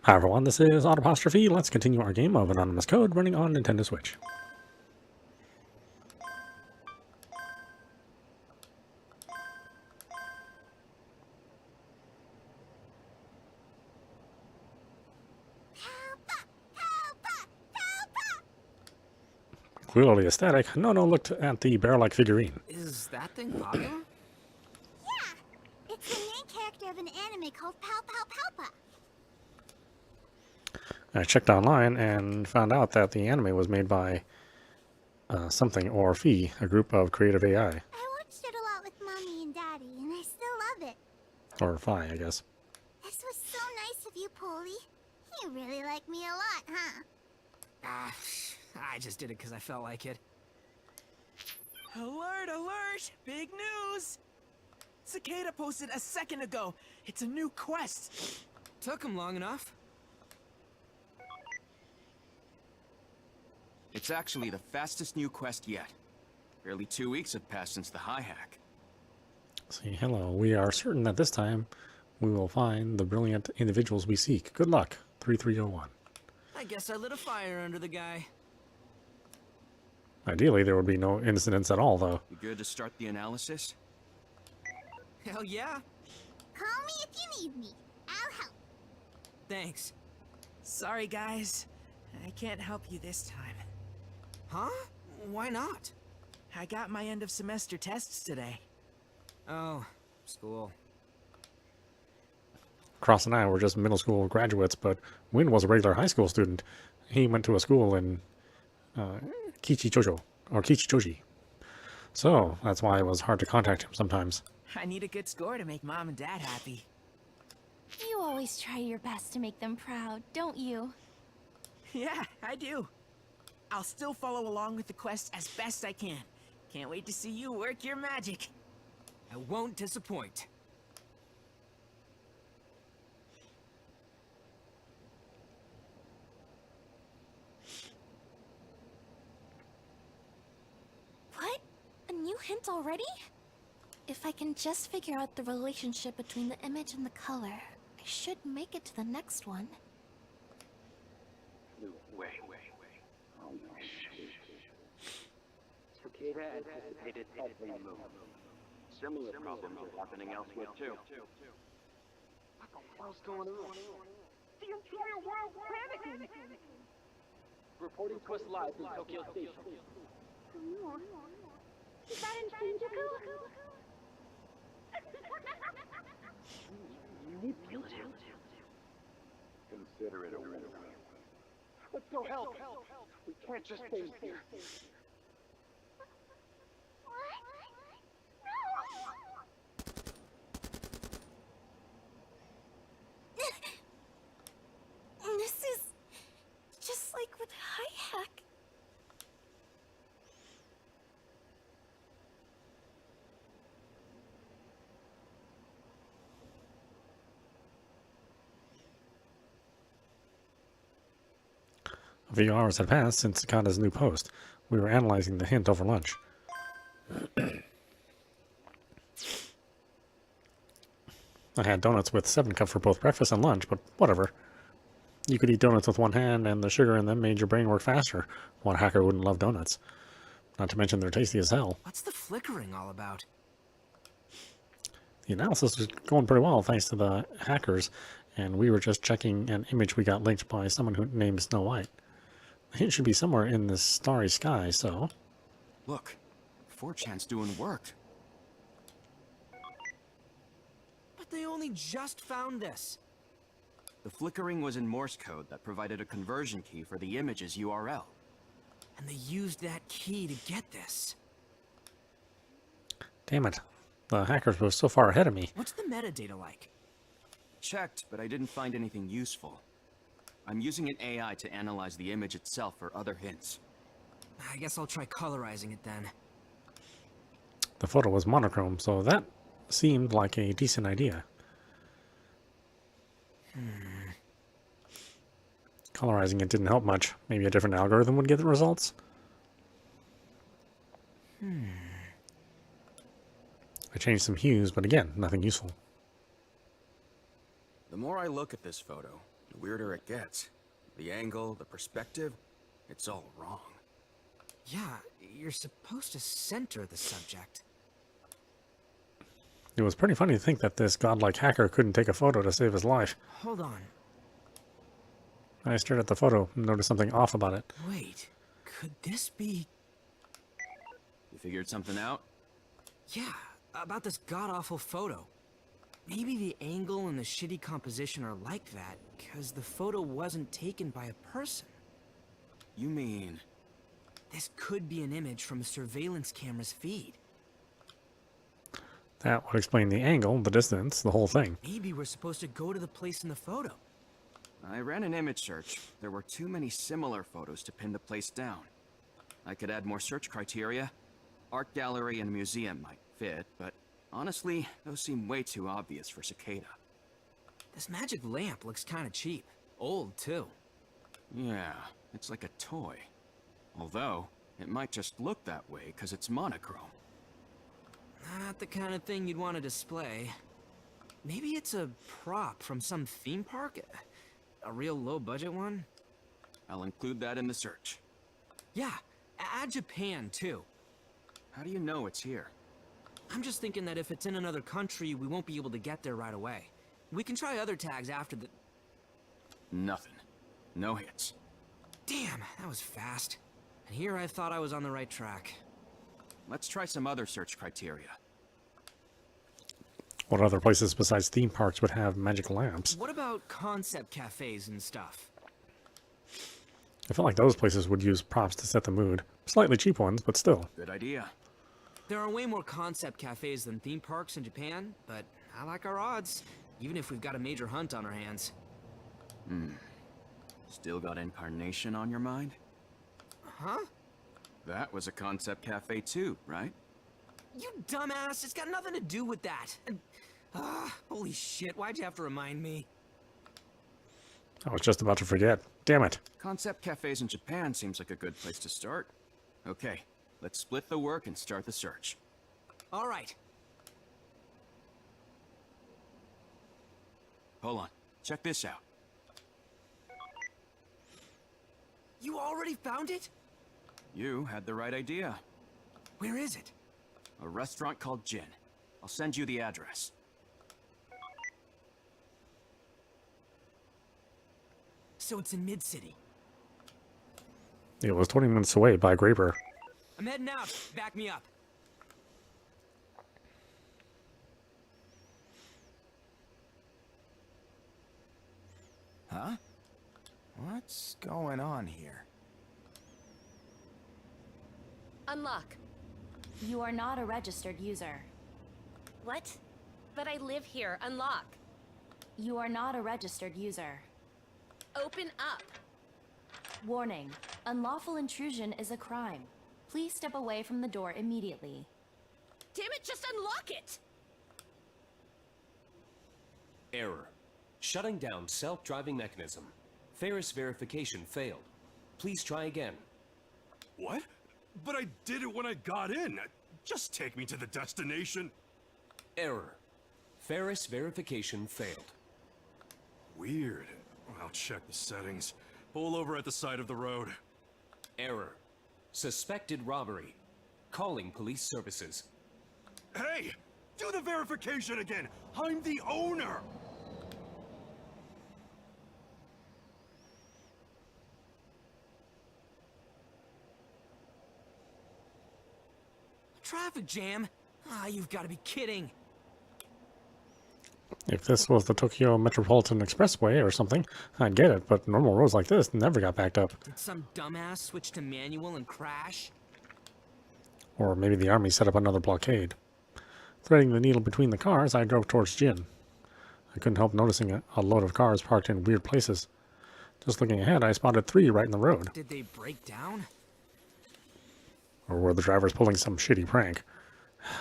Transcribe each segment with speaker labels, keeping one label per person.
Speaker 1: Hi everyone, this is audap. Let's continue our game of Anonymous Code running on Nintendo Switch. Clearly ecstatic, Nono looked at the bear-like figurine.
Speaker 2: Is that thing popular?
Speaker 3: Yeah! It's the main character of an anime called Pow Pow Palpa.
Speaker 1: I checked online and found out that the anime was made by something or Fee, a group of creative AI.
Speaker 3: I watched it a lot with Mommy and Daddy, and I still love it.
Speaker 1: Or Phi, I guess.
Speaker 3: This was so nice of you, Polly. You really like me a lot, huh?
Speaker 2: I just did it because I felt like it. Alert, alert! Big news! Cicada posted a second ago. It's a new quest. Took him long enough.
Speaker 4: It's actually the fastest new quest yet. Barely 2 weeks have passed since the high hack.
Speaker 1: See, hello. We are certain that this time we will find the brilliant individuals we seek. Good luck, 3301.
Speaker 2: I guess I lit a fire under the guy.
Speaker 1: Ideally, there would be no incidents at all, though.
Speaker 4: You good to start the analysis?
Speaker 2: Hell yeah.
Speaker 3: Call me if you need me. I'll help.
Speaker 2: Thanks. Sorry, guys. I can't help you this time. Huh? Why not? I got my end of semester tests today. Oh, school.
Speaker 1: Cross and I were just middle school graduates, but Win was a regular high school student. He went to a school in Kichijoji. So that's why it was hard to contact him sometimes.
Speaker 2: I need a good score to make Mom and Dad happy.
Speaker 5: You always try your best to make them proud, don't you?
Speaker 2: Yeah, I do. I'll still follow along with the quest as best I can. Can't wait to see you work your magic. I won't disappoint.
Speaker 5: What? A new hint already? If I can just figure out the relationship between the image and the color, I should make it to the next one.
Speaker 6: Wait. Oh, no. Cicada anticipated every move. Similar problems are happening elsewhere too. What the hell's going on? The entire world's panicking! Reporting quest live from Tokyo Station.
Speaker 3: Is that in Shinjuku?
Speaker 6: Manipulative. Consider it a win. Let's go help! We can't just stay here.
Speaker 5: This is just like with High Hack.
Speaker 1: A few hours had passed since Cicada's new post. We were analyzing the hint over lunch. I had donuts with 7-Cup for both breakfast and lunch, but whatever. You could eat donuts with one hand, and the sugar in them made your brain work faster. What hacker wouldn't love donuts? Not to mention they're tasty as hell.
Speaker 2: What's the flickering all about?
Speaker 1: The analysis was going pretty well thanks to the hackers, and we were just checking an image we got linked by someone who named Snow White. The hint should be somewhere in the starry sky, so...
Speaker 4: Look, 4chan's doing work.
Speaker 2: But they only just found this.
Speaker 4: The flickering was in Morse code that provided a conversion key for the image's URL.
Speaker 2: And they used that key to get this.
Speaker 1: Damn it. The hackers were so far ahead of me.
Speaker 2: What's the metadata like?
Speaker 4: Checked, but I didn't find anything useful. I'm using an AI to analyze the image itself for other hints.
Speaker 2: I guess I'll try colorizing it then.
Speaker 1: The photo was monochrome, so that seemed like a decent idea. Colorizing it didn't help much. Maybe a different algorithm would get the results? I changed some hues, but again, nothing useful.
Speaker 4: The more I look at this photo, The weirder it gets. The angle, the perspective, it's all wrong.
Speaker 2: Yeah, you're supposed to center the subject.
Speaker 1: It was pretty funny to think that this godlike hacker couldn't take a photo to save his life.
Speaker 2: Hold on.
Speaker 1: I stared at the photo and noticed something off about it.
Speaker 2: Wait, could this be...
Speaker 4: You figured something out?
Speaker 2: Yeah, about this god-awful photo. Maybe the angle and the shitty composition are like that, because the photo wasn't taken by a person.
Speaker 4: You mean...
Speaker 2: This could be an image from a surveillance camera's feed.
Speaker 1: That would explain the angle, the distance, the whole thing.
Speaker 2: Maybe we're supposed to go to the place in the photo.
Speaker 4: I ran an image search. There were too many similar photos to pin the place down. I could add more search criteria. Art gallery and museum might fit, but honestly, those seem way too obvious for Cicada.
Speaker 2: This magic lamp looks kind of cheap. Old, too.
Speaker 4: Yeah, it's like a toy. Although, it might just look that way because it's monochrome.
Speaker 2: Not the kind of thing you'd want to display. Maybe it's a prop from some theme park? A real low-budget one?
Speaker 4: I'll include that in the search.
Speaker 2: Yeah, add Japan, too.
Speaker 4: How do you know it's here?
Speaker 2: I'm just thinking that if it's in another country, we won't be able to get there right away. We can try other tags after the...
Speaker 4: Nothing. No hits.
Speaker 2: Damn, that was fast. And here I thought I was on the right track.
Speaker 4: Let's try some other search criteria.
Speaker 1: What other places besides theme parks would have magic lamps?
Speaker 2: What about concept cafes and stuff?
Speaker 1: I feel like those places would use props to set the mood. Slightly cheap ones, but still.
Speaker 4: Good idea.
Speaker 2: There are way more concept cafes than theme parks in Japan, but I like our odds, even if we've got a major hunt on our hands.
Speaker 4: Still got Incarnation on your mind?
Speaker 2: Huh?
Speaker 4: That was a concept cafe too, right?
Speaker 2: You dumbass! It's got nothing to do with that! Holy shit, why'd you have to remind me?
Speaker 1: I was just about to forget. Damn it.
Speaker 4: Concept cafes in Japan seems like a good place to start. Okay, let's split the work and start the search.
Speaker 2: Alright.
Speaker 4: Hold on, check this out.
Speaker 2: You already found it?
Speaker 4: You had the right idea.
Speaker 2: Where is it?
Speaker 4: A restaurant called Jin. I'll send you the address.
Speaker 2: So it's in Mid-City.
Speaker 1: It was 20 minutes away by Graber.
Speaker 2: I'm heading out. Back me up.
Speaker 7: Huh? What's going on here?
Speaker 8: Unlock.
Speaker 5: You are not a registered user.
Speaker 8: What? But I live here. Unlock.
Speaker 5: You are not a registered user.
Speaker 8: Open up.
Speaker 5: Warning. Unlawful intrusion is a crime. Please step away from the door immediately.
Speaker 8: Damn it, just unlock it!
Speaker 9: Error. Shutting down self-driving mechanism. Ferris verification failed. Please try again.
Speaker 10: What? But I did it when I got in. Just take me to the destination.
Speaker 9: Error. Ferris verification failed.
Speaker 10: Weird. I'll check the settings. Pull over at the side of the road.
Speaker 9: Error. Suspected robbery. Calling police services.
Speaker 10: Hey! Do the verification again! I'm the owner!
Speaker 2: Traffic jam? You've got to be kidding.
Speaker 1: If this was the Tokyo Metropolitan Expressway or something, I'd get it, but normal roads like this never got backed up.
Speaker 2: Did some dumbass switch to manual and crash?
Speaker 1: Or maybe the army set up another blockade. Threading the needle between the cars, I drove towards Jin. I couldn't help noticing a load of cars parked in weird places. Just looking ahead, I spotted 3 right in the road.
Speaker 2: Did they break down?
Speaker 1: Or were the drivers pulling some shitty prank?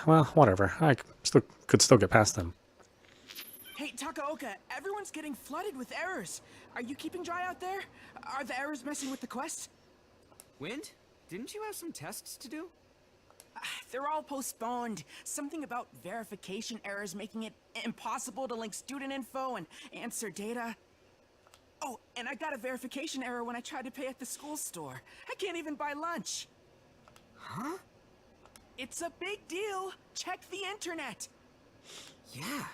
Speaker 1: Well, whatever. I could still get past them.
Speaker 2: Hey, Takaoka, everyone's getting flooded with errors. Are you keeping dry out there? Are the errors messing with the quest? Wind? Didn't you have some tests to do?
Speaker 11: They're all postponed. Something about verification errors making it impossible to link student info and answer data. Oh, and I got a verification error when I tried to pay at the school store. I can't even buy lunch. Huh? It's a big deal. Check the internet.
Speaker 2: Yeah,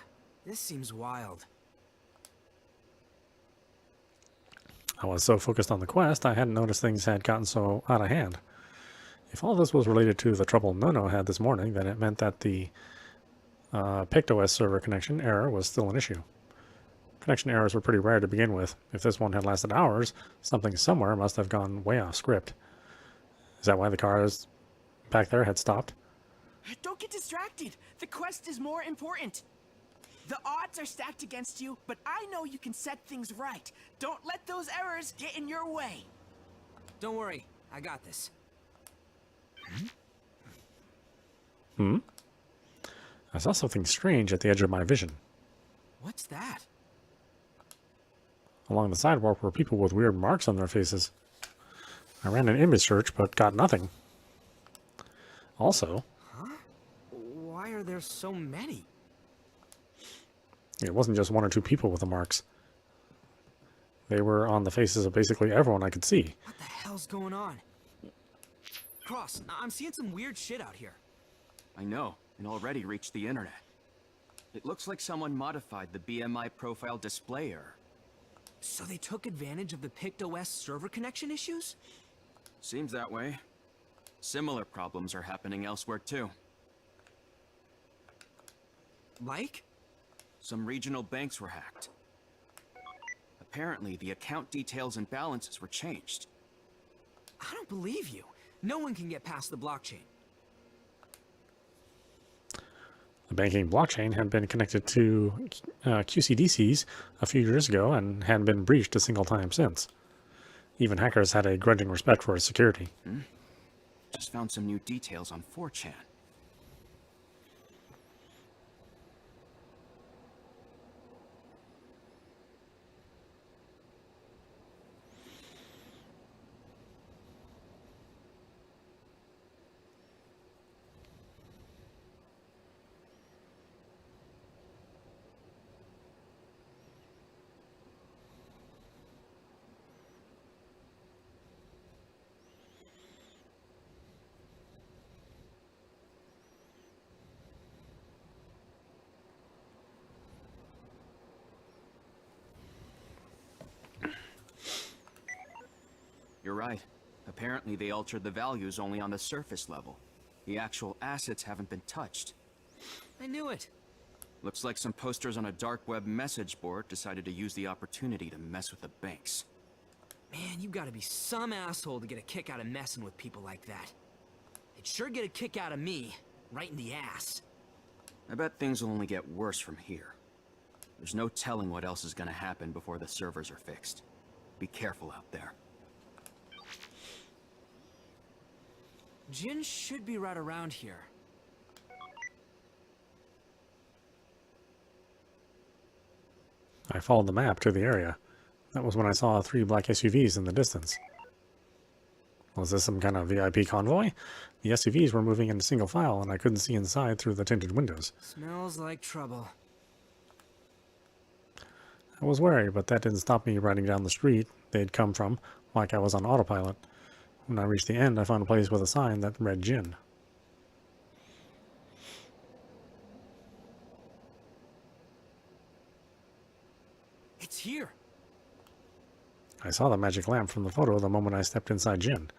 Speaker 2: this seems wild.
Speaker 1: I was so focused on the quest, I hadn't noticed things had gotten so out of hand. If all this was related to the trouble Nono had this morning, then it meant that the PictOS server connection error was still an issue. Connection errors were pretty rare to begin with. If this one had lasted hours, something somewhere must have gone way off script. Is that why the cars back there had stopped?
Speaker 11: Don't get distracted. The quest is more important. The odds are stacked against you, but I know you can set things right. Don't let those errors get in your way.
Speaker 2: Don't worry, I got this.
Speaker 1: Hmm? I saw something strange at the edge of my vision.
Speaker 2: What's that?
Speaker 1: Along the sidewalk were people with weird marks on their faces. I ran an image search, but got nothing. Also,
Speaker 2: Huh? Why are there so many?
Speaker 1: it wasn't just one or two people with the marks. They were on the faces of basically everyone I could see.
Speaker 2: What the hell's going on? Cross, I'm seeing some weird shit out here.
Speaker 4: I know, and already reached the internet. It looks like someone modified the BMI profile display error.
Speaker 2: So they took advantage of the PictOS server connection issues?
Speaker 4: Seems that way. Similar problems are happening elsewhere too.
Speaker 2: Like?
Speaker 4: Some regional banks were hacked. Apparently, the account details and balances were changed.
Speaker 2: I don't believe you. No one can get past the blockchain.
Speaker 1: The banking blockchain had been connected to QCDCs a few years ago and hadn't been breached a single time since. Even hackers had a grudging respect for its security.
Speaker 4: Just found some new details on 4chan. You're right. Apparently they altered the values only on the surface level. The actual assets haven't been touched.
Speaker 2: I knew it.
Speaker 4: Looks like some posters on a dark web message board decided to use the opportunity to mess with the banks.
Speaker 2: Man, you gotta be some asshole to get a kick out of messing with people like that. They'd sure get a kick out of me, right in the ass.
Speaker 4: I bet things will only get worse from here. There's no telling what else is gonna happen before the servers are fixed. Be careful out there.
Speaker 2: Jin should be right around here.
Speaker 1: I followed the map to the area. That was when I saw 3 black SUVs in the distance. Was this some kind of VIP convoy? The SUVs were moving in single file, and I couldn't see inside through the tinted windows.
Speaker 2: Smells like trouble.
Speaker 1: I was wary, but that didn't stop me riding down the street they'd come from, like I was on autopilot. When I reached the end, I found a place with a sign that read Jin.
Speaker 2: It's here.
Speaker 1: I saw the magic lamp from the photo the moment I stepped inside Jin.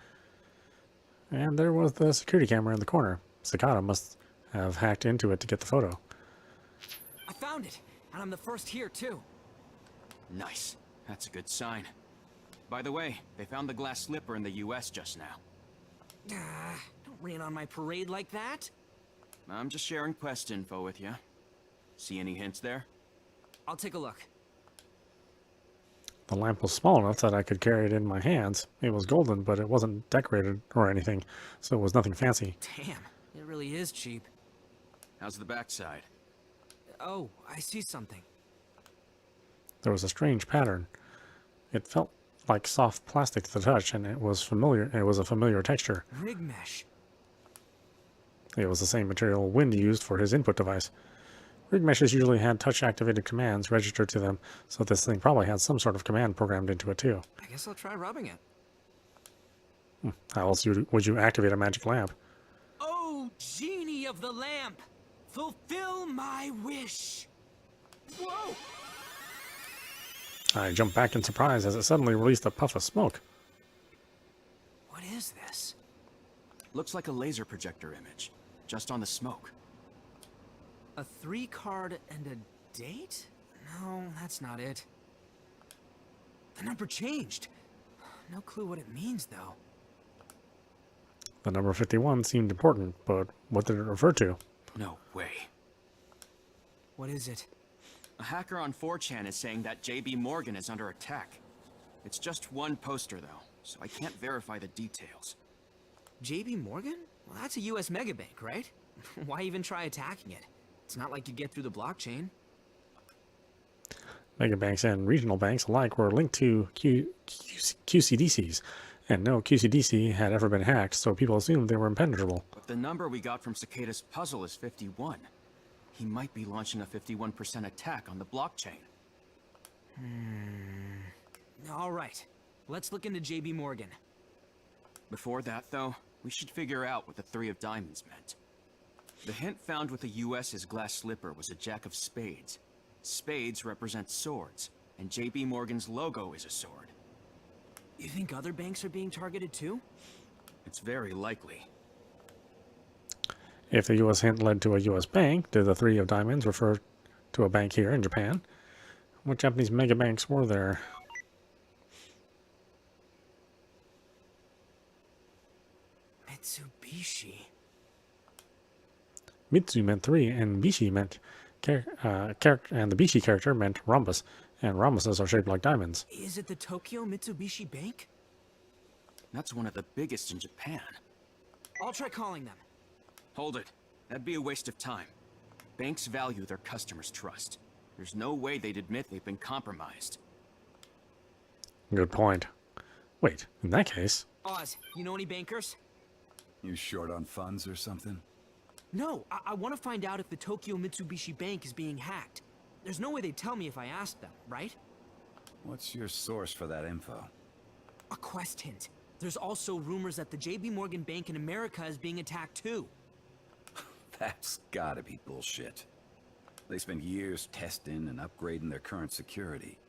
Speaker 1: And there was the security camera in the corner. Cicada must have hacked into it to get the photo.
Speaker 2: I found it, and I'm the first here, too.
Speaker 4: Nice. That's a good sign. By the way, they found the glass slipper in the US just now.
Speaker 2: Don't rain on my parade like that.
Speaker 4: I'm just sharing quest info with you. See any hints there?
Speaker 2: I'll take a look.
Speaker 1: The lamp was small enough that I could carry it in my hands. It was golden, but it wasn't decorated or anything, so it was nothing fancy.
Speaker 2: Damn, it really is cheap.
Speaker 4: How's the backside?
Speaker 2: Oh, I see something.
Speaker 1: There was a strange pattern. It felt like soft plastic to the touch, and it was familiar. It was a familiar texture.
Speaker 2: Rig mesh.
Speaker 1: It was the same material Wind used for his input device. Rig meshes usually had touch-activated commands registered to them, so this thing probably had some sort of command programmed into it too.
Speaker 2: I guess I'll try rubbing it.
Speaker 1: How else would you activate a magic lamp?
Speaker 11: Oh, genie of the lamp, fulfill my wish. Whoa!
Speaker 1: I jumped back in surprise as it suddenly released a puff of smoke.
Speaker 2: What is this?
Speaker 4: Looks like a laser projector image, just on the smoke.
Speaker 2: A 3-card and a date? No, that's not it. The number changed. No clue what it means, though.
Speaker 1: The number 51 seemed important, but what did it refer to?
Speaker 4: No way.
Speaker 2: What is it?
Speaker 4: A hacker on 4chan is saying that JB Morgan is under attack. It's just one poster, though, so I can't verify the details.
Speaker 2: JB Morgan? Well, that's a US megabank, right? Why even try attacking it? It's not like you get through the blockchain.
Speaker 1: Megabanks and regional banks alike were linked to QCDCs, and no QCDC had ever been hacked, so people assumed they were impenetrable.
Speaker 4: But the number we got from Cicada's puzzle is 51. He might be launching a 51% attack on the blockchain.
Speaker 2: All right. Let's look into JB Morgan.
Speaker 4: Before that, though, we should figure out what the 3 of diamonds meant. The hint found with the US's glass slipper was a jack of spades. Spades represent swords, and JB Morgan's logo is a sword.
Speaker 2: You think other banks are being targeted too?
Speaker 4: It's very likely.
Speaker 1: If the US hint led to a US bank, did the 3 of diamonds refer to a bank here in Japan? What Japanese megabanks were there?
Speaker 2: Mitsubishi.
Speaker 1: Mitsu meant 3, and Bishi meant and the Bishi character meant rhombus, and rhombuses are shaped like diamonds.
Speaker 2: Is it the Tokyo Mitsubishi Bank?
Speaker 4: That's one of the biggest in Japan.
Speaker 2: I'll try calling them.
Speaker 4: Hold it. That'd be a waste of time. Banks value their customers' trust. There's no way they'd admit they've been compromised.
Speaker 1: Good point. Wait, in that case...
Speaker 2: Oz, you know any bankers?
Speaker 7: You short on funds or something?
Speaker 2: No, I want to find out if the Tokyo Mitsubishi Bank is being hacked. There's no way they'd tell me if I asked them, right?
Speaker 7: What's your source for that info?
Speaker 2: A quest hint. There's also rumors that the JB Morgan Bank in America is being attacked too.
Speaker 7: That's gotta be bullshit. They spent years testing and upgrading their current security.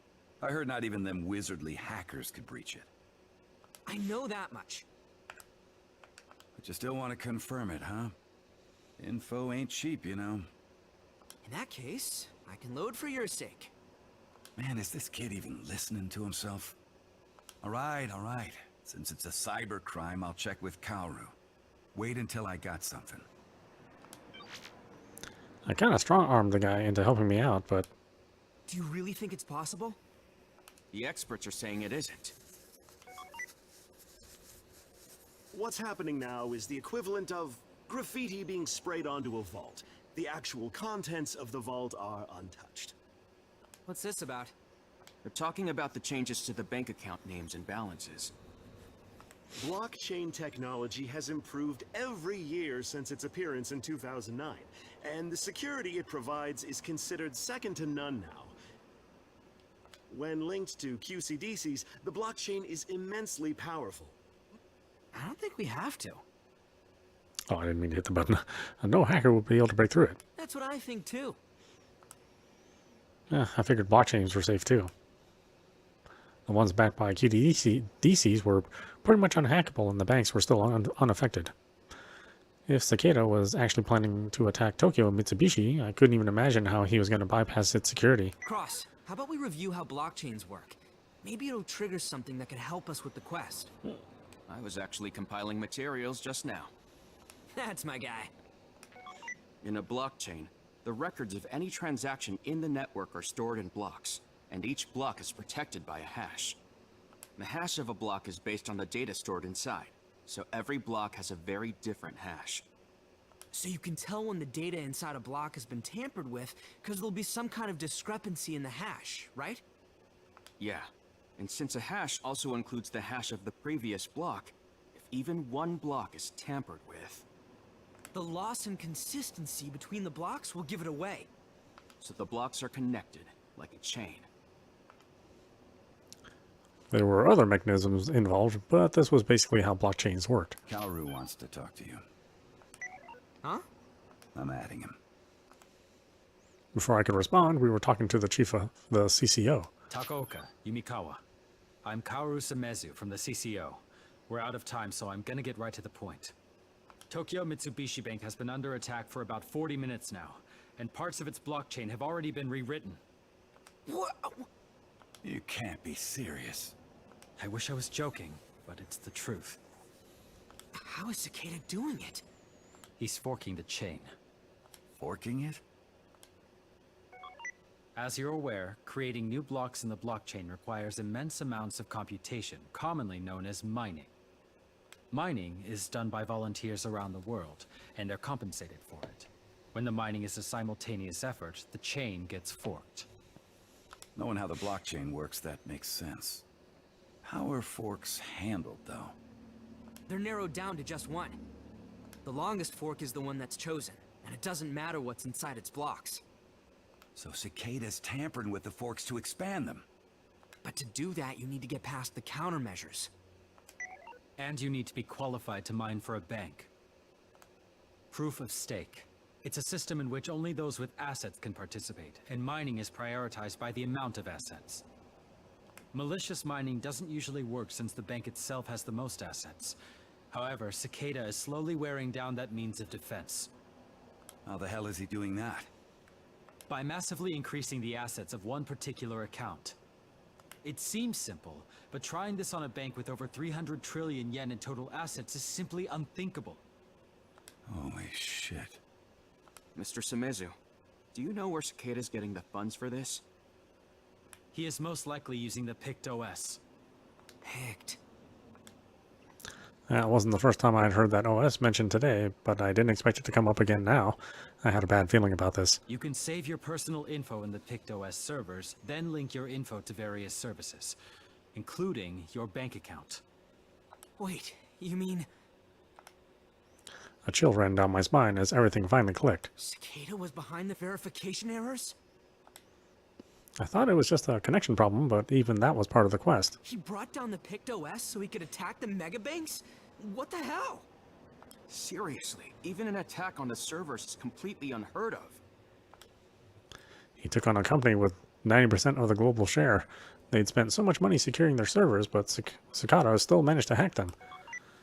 Speaker 7: I heard not even them wizardly hackers could breach it.
Speaker 2: I know that much.
Speaker 7: But you still want to confirm it, huh? Info ain't cheap, you know.
Speaker 2: In that case, I can load for your sake.
Speaker 7: Man, is this kid even listening to himself? All right. Since it's a cyber crime, I'll check with Kaoru. Wait until I got something.
Speaker 1: I kind of strong-armed the guy into helping me out, but...
Speaker 2: Do you really think it's possible?
Speaker 4: The experts are saying it isn't.
Speaker 12: What's happening now is the equivalent of graffiti being sprayed onto a vault. The actual contents of the vault are untouched.
Speaker 2: What's this about?
Speaker 4: They're talking about the changes to the bank account names and balances.
Speaker 12: Blockchain technology has improved every year since its appearance in 2009, and the security it provides is considered second to none now. When linked to QCDCs, the blockchain is immensely powerful.
Speaker 2: I don't think we have to.
Speaker 1: Oh, I didn't mean to hit the button. No hacker would be able to break through it.
Speaker 2: That's what I think too.
Speaker 1: Yeah, I figured blockchains were safe too. The ones backed by QDCs were pretty much unhackable, and the banks were still unaffected. If Cicada was actually planning to attack Tokyo Mitsubishi, I couldn't even imagine how he was going to bypass its security.
Speaker 2: Cross, how about we review how blockchains work? Maybe it'll trigger something that could help us with the quest.
Speaker 4: I was actually compiling materials just now.
Speaker 2: That's my guy.
Speaker 4: In a blockchain, the records of any transaction in the network are stored in blocks, and each block is protected by a hash. The hash of a block is based on the data stored inside, so every block has a very different hash.
Speaker 2: So you can tell when the data inside a block has been tampered with, because there'll be some kind of discrepancy in the hash, right?
Speaker 4: Yeah, and since a hash also includes the hash of the previous block, if even one block is tampered with...
Speaker 2: The loss in consistency between the blocks will give it away.
Speaker 4: so the blocks are connected, like a chain.
Speaker 1: There were other mechanisms involved, but this was basically how blockchains worked.
Speaker 7: Kaoru wants to talk to you.
Speaker 2: Huh?
Speaker 7: I'm adding him.
Speaker 1: Before I could respond, we were talking to the chief of the CCO.
Speaker 13: Takaoka, Yumikawa. I'm Kaoru Samezu from the CCO. We're out of time, so I'm gonna get right to the point. Tokyo Mitsubishi Bank has been under attack for about 40 minutes now, and parts of its blockchain have already been rewritten.
Speaker 11: What?
Speaker 7: You can't be serious.
Speaker 13: I wish I was joking, but it's the truth.
Speaker 11: How is Cicada doing it?
Speaker 13: He's forking the chain.
Speaker 7: Forking it?
Speaker 13: As you're aware, creating new blocks in the blockchain requires immense amounts of computation, commonly known as mining. Mining is done by volunteers around the world, and they're compensated for it. When the mining is a simultaneous effort, the chain gets forked.
Speaker 7: Knowing how the blockchain works, that makes sense. How are forks handled, though?
Speaker 2: They're narrowed down to just one. The longest fork is the one that's chosen, and it doesn't matter what's inside its blocks.
Speaker 7: So Cicada's tampering with the forks to expand them.
Speaker 2: But to do that, you need to get past the countermeasures.
Speaker 13: And you need to be qualified to mine for a bank. Proof of stake. It's a system in which only those with assets can participate, and mining is prioritized by the amount of assets. Malicious mining doesn't usually work since the bank itself has the most assets. However, Cicada is slowly wearing down that means of defense.
Speaker 7: How the hell is he doing that?
Speaker 13: By massively increasing the assets of one particular account. It seems simple, but trying this on a bank with over 300 trillion yen in total assets is simply unthinkable.
Speaker 7: Holy shit.
Speaker 4: Mr. Samezu, do you know where Cicada's getting the funds for this?
Speaker 13: He is most likely using the Pict OS.
Speaker 2: Picked.
Speaker 1: That wasn't the first time I'd heard that OS mentioned today, but I didn't expect it to come up again now. I had a bad feeling about this.
Speaker 13: You can save your personal info in the Pict OS servers, then link your info to various services, including your bank account.
Speaker 2: Wait, you mean
Speaker 1: A chill ran down my spine as everything finally clicked.
Speaker 2: Cicada was behind the verification errors?
Speaker 1: I thought it was just a connection problem, but even that was part of the quest.
Speaker 2: He brought down the Pict OS so he could attack the megabanks? What the hell?
Speaker 4: Seriously, even an attack on the servers is completely unheard of.
Speaker 1: He took on a company with 90% of the global share. They'd spent so much money securing their servers, but Cicada still managed to hack them.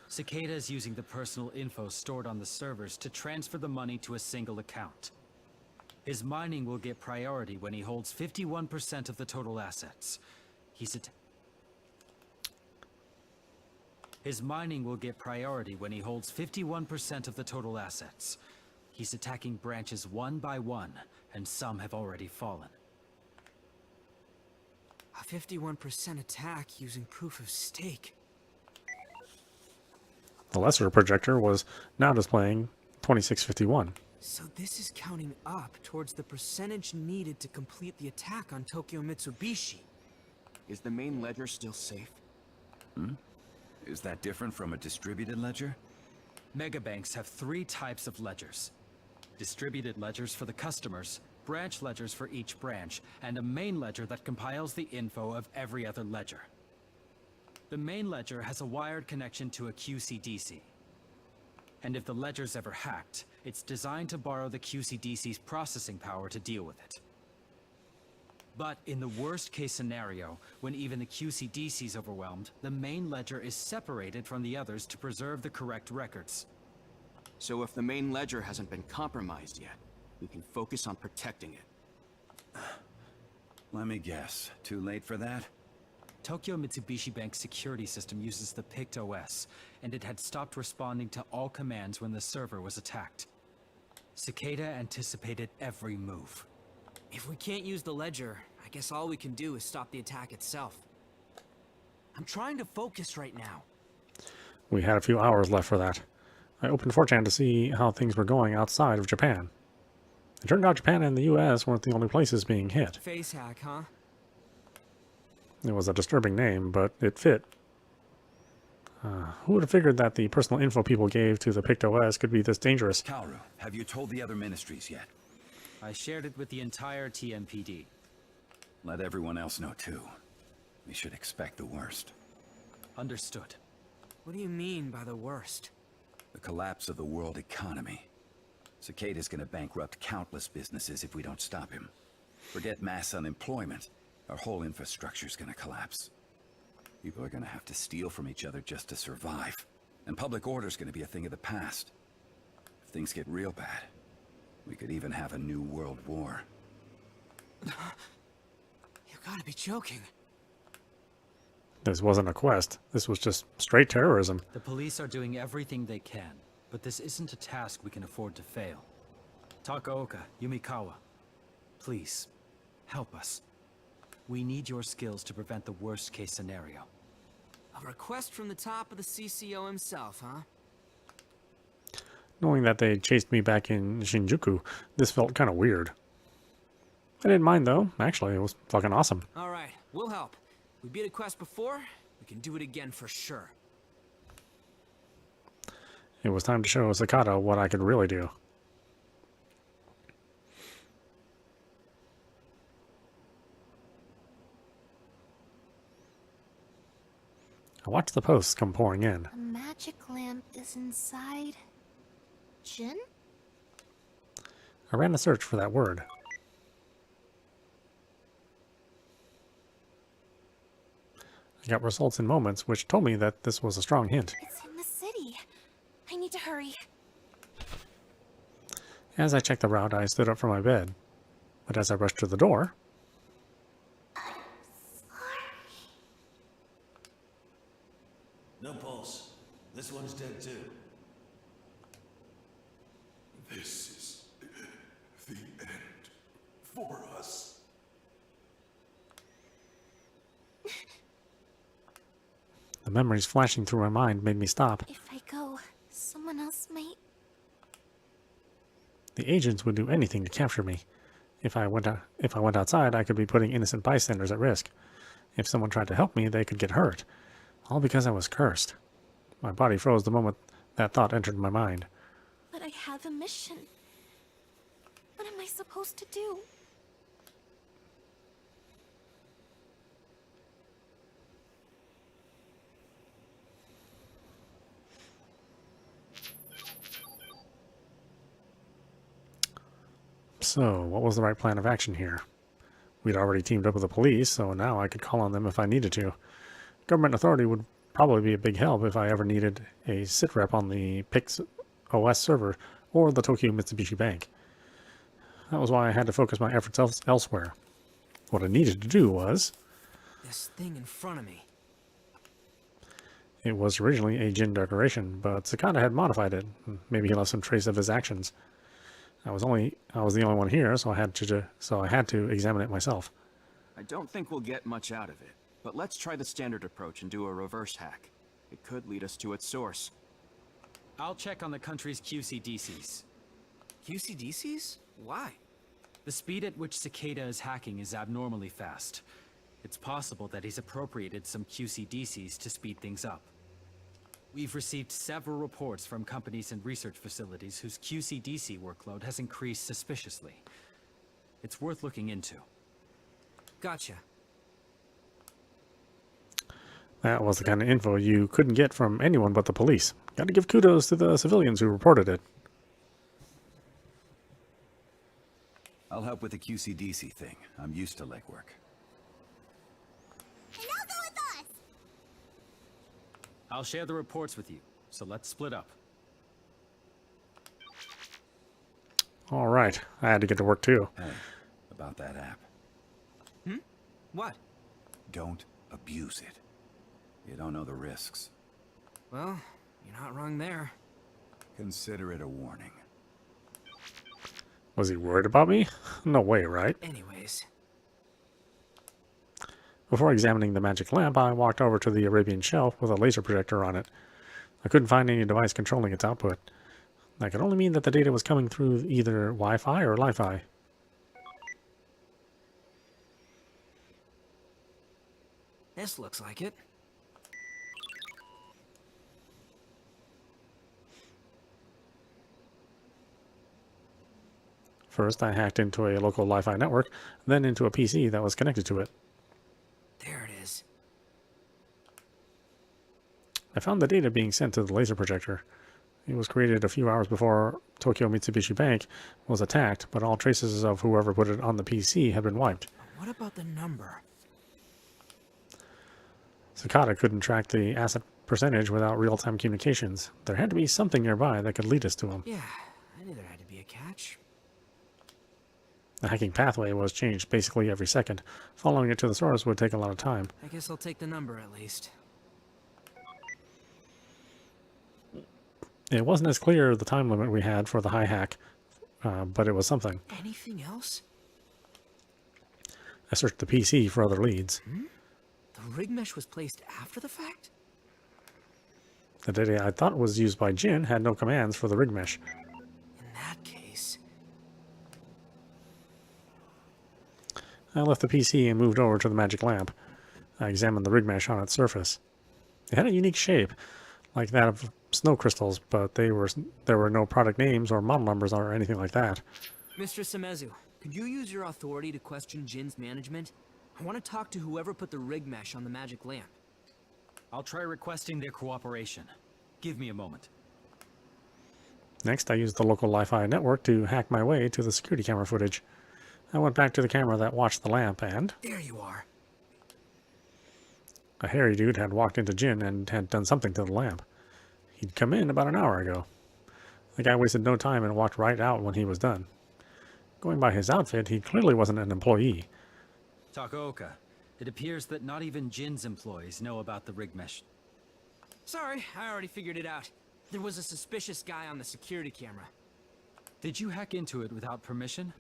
Speaker 13: Cicada is using the personal info stored on the servers to transfer the money to a single account. His mining will get priority when he holds 51% of the total assets. His mining will get priority when he holds 51% of the total assets. He's attacking branches one by one, and some have already fallen.
Speaker 2: A 51% attack using proof of stake.
Speaker 1: The lesser projector was now displaying 2651.
Speaker 2: So this is counting up towards the percentage needed to complete the attack on Tokyo Mitsubishi.
Speaker 4: Is the main ledger still safe?
Speaker 7: Is that different from a distributed ledger?
Speaker 13: Megabanks have 3 types of ledgers. Distributed ledgers for the customers, branch ledgers for each branch, and a main ledger that compiles the info of every other ledger. The main ledger has a wired connection to a QCDC. And if the ledger's ever hacked, it's designed to borrow the QCDC's processing power to deal with it. But in the worst case scenario, when even the QCDC's overwhelmed, the main ledger is separated from the others to preserve the correct records.
Speaker 4: So if the main ledger hasn't been compromised yet, we can focus on protecting it.
Speaker 7: Let me guess. Too late for that?
Speaker 13: Tokyo Mitsubishi Bank's security system uses the Pict OS, and it had stopped responding to all commands when the server was attacked. Cicada anticipated every move.
Speaker 2: If we can't use the ledger, I guess all we can do is stop the attack itself. I'm trying to focus right now.
Speaker 1: We had a few hours left for that. I opened 4chan to see how things were going outside of Japan. It turned out Japan and the US weren't the only places being hit.
Speaker 2: Face hack, huh?
Speaker 1: It was a disturbing name, but it fit. Who would have figured that the personal info people gave to the Pict OS could be this dangerous?
Speaker 7: Kaoru, have you told the other ministries yet?
Speaker 13: I shared it with the entire TMPD.
Speaker 7: Let everyone else know too. We should expect the worst.
Speaker 13: Understood.
Speaker 2: What do you mean by the worst?
Speaker 7: The collapse of the world economy. Cicada's gonna bankrupt countless businesses if we don't stop him. Forget mass unemployment. Our whole infrastructure's gonna collapse. People are gonna have to steal from each other just to survive. And public order's gonna be a thing of the past. If things get real bad, we could even have a new world war.
Speaker 2: You gotta be joking.
Speaker 1: This wasn't a quest. This was just straight terrorism.
Speaker 13: The police are doing everything they can, but this isn't a task we can afford to fail. Takaoka, Yumikawa, please, help us. We need your skills to prevent the worst case scenario.
Speaker 2: A request from the top of the CCO himself, huh?
Speaker 1: Knowing that they chased me back in Shinjuku, this felt kind of weird. I didn't mind though. Actually, it was fucking awesome.
Speaker 2: Alright, we'll help. We beat a quest before, we can do it again for sure.
Speaker 1: It was time to show Cicada what I could really do. I watched the posts come pouring in.
Speaker 5: A magic lamp is inside... Jin?
Speaker 1: I ran a search for that word. I got results in moments which told me that this was a strong hint.
Speaker 5: It's in the city. I need to hurry.
Speaker 1: As I checked the route, I stood up from my bed. But as I rushed to the door...
Speaker 14: No pulse. This one's dead too.
Speaker 10: This is the end for us.
Speaker 1: The memories flashing through my mind made me stop.
Speaker 5: If I go, someone else might...
Speaker 1: The agents would do anything to capture me. If I went outside, I could be putting innocent bystanders at risk. If someone tried to help me, they could get hurt. All because I was cursed. My body froze the moment that thought entered my mind.
Speaker 5: But I have a mission. What am I supposed to do?
Speaker 1: So, what was the right plan of action here? We'd already teamed up with the police, so now I could call on them if I needed to. Government authority would probably be a big help if I ever needed a sit rep on the Pix OS server or the Tokyo Mitsubishi Bank. That was why I had to focus my efforts elsewhere. What I needed to do was...
Speaker 2: This thing in front of me.
Speaker 1: It was originally a Jin decoration, but Cicada had modified it. Maybe he left some trace of his actions. I was the only one here, so I had to examine it myself.
Speaker 4: I don't think we'll get much out of it, but let's try the standard approach and do a reverse hack. It could lead us to its source.
Speaker 13: I'll check on the country's QCDCs.
Speaker 2: QCDCs? Why?
Speaker 13: The speed at which Cicada is hacking is abnormally fast. It's possible that he's appropriated some QCDCs to speed things up. We've received several reports from companies and research facilities whose QCDC workload has increased suspiciously. It's worth looking into.
Speaker 2: Gotcha.
Speaker 1: That was the kind of info you couldn't get from anyone but the police. Gotta give kudos to the civilians who reported it.
Speaker 7: I'll help with the QCDC thing. I'm used to legwork.
Speaker 3: And I'll go with us!
Speaker 13: I'll share the reports with you, so let's split up.
Speaker 1: All right, I had to get to work too.
Speaker 7: Hey, about that app.
Speaker 2: What?
Speaker 7: Don't abuse it. You don't know the risks.
Speaker 2: Well, you're not wrong there.
Speaker 7: Consider it a warning.
Speaker 1: Was he worried about me? No way, right?
Speaker 2: Anyways.
Speaker 1: Before examining the magic lamp, I walked over to the Arabian shelf with a laser projector on it. I couldn't find any device controlling its output. That could only mean that the data was coming through either Wi-Fi or Li-Fi.
Speaker 2: This looks like it.
Speaker 1: First, I hacked into a local Wi-Fi network, then into a PC that was connected to it.
Speaker 2: There it is.
Speaker 1: I found the data being sent to the laser projector. It was created a few hours before Tokyo Mitsubishi Bank was attacked, but all traces of whoever put it on the PC had been wiped.
Speaker 2: What about the number?
Speaker 1: Sakata couldn't track the asset percentage without real-time communications. There had to be something nearby that could lead us to him.
Speaker 2: Yeah, I knew there had to be a catch.
Speaker 1: The hacking pathway was changed basically every second. Following it to the source would take a lot of time.
Speaker 2: I guess I'll take the number at least.
Speaker 1: It wasn't as clear the time limit we had for the high hack, but it was something.
Speaker 2: Anything else?
Speaker 1: I searched the PC for other leads.
Speaker 2: The rig mesh was placed after the fact?
Speaker 1: The data I thought was used by Jin had no commands for the rig mesh.
Speaker 2: In that case...
Speaker 1: I left the PC and moved over to the magic lamp. I examined the rig mesh on its surface. It had a unique shape, like that of snow crystals, but there were no product names or model numbers or anything like that.
Speaker 2: Mr. Samezu, could you use your authority to question Jin's management? I want to talk to whoever put the rig mesh on the magic lamp.
Speaker 13: I'll try requesting their cooperation. Give me a moment.
Speaker 1: Next, I used the local Wi-Fi network to hack my way to the security camera footage. I went back to the camera that watched the lamp and...
Speaker 2: There you are.
Speaker 1: A hairy dude had walked into Jin and had done something to the lamp. He'd come in about an hour ago. The guy wasted no time and walked right out when he was done. Going by his outfit, he clearly wasn't an employee.
Speaker 13: Takaoka, it appears that not even Jin's employees know about the rig mesh.
Speaker 2: Sorry, I already figured it out. There was a suspicious guy on the security camera.
Speaker 13: Did you hack into it without permission?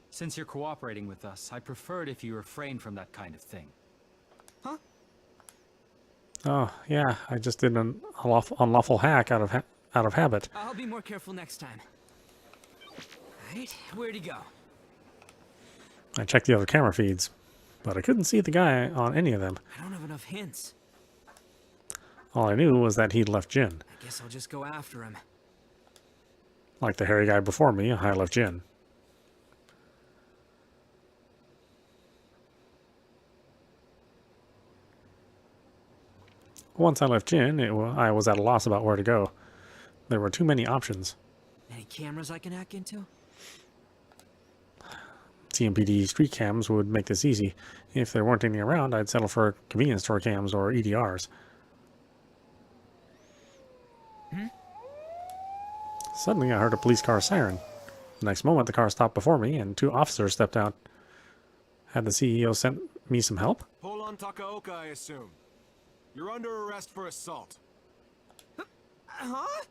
Speaker 13: Since you're cooperating with us, I prefer it if you refrain from that kind of thing.
Speaker 2: Huh?
Speaker 1: Oh, yeah, I just did an unlawful hack out of habit.
Speaker 2: I'll be more careful next time. Right, where'd he go?
Speaker 1: I checked the other camera feeds, but I couldn't see the guy on any of them.
Speaker 2: I don't have enough hints.
Speaker 1: All I knew was that he'd left Jin.
Speaker 2: I guess I'll just go after him.
Speaker 1: Like the hairy guy before me, I left Jin. Once I left Jin, I was at a loss about where to go. There were too many options.
Speaker 2: Any cameras I can hack into?
Speaker 1: TMPD street cams would make this easy. If there weren't any around, I'd settle for convenience store cams or EDRs. Suddenly, I heard a police car siren. The next moment, the car stopped before me, and 2 officers stepped out. Had the CEO sent me some help?
Speaker 10: Pollon Takaoka, I assume. You're under arrest for assault.
Speaker 2: Huh?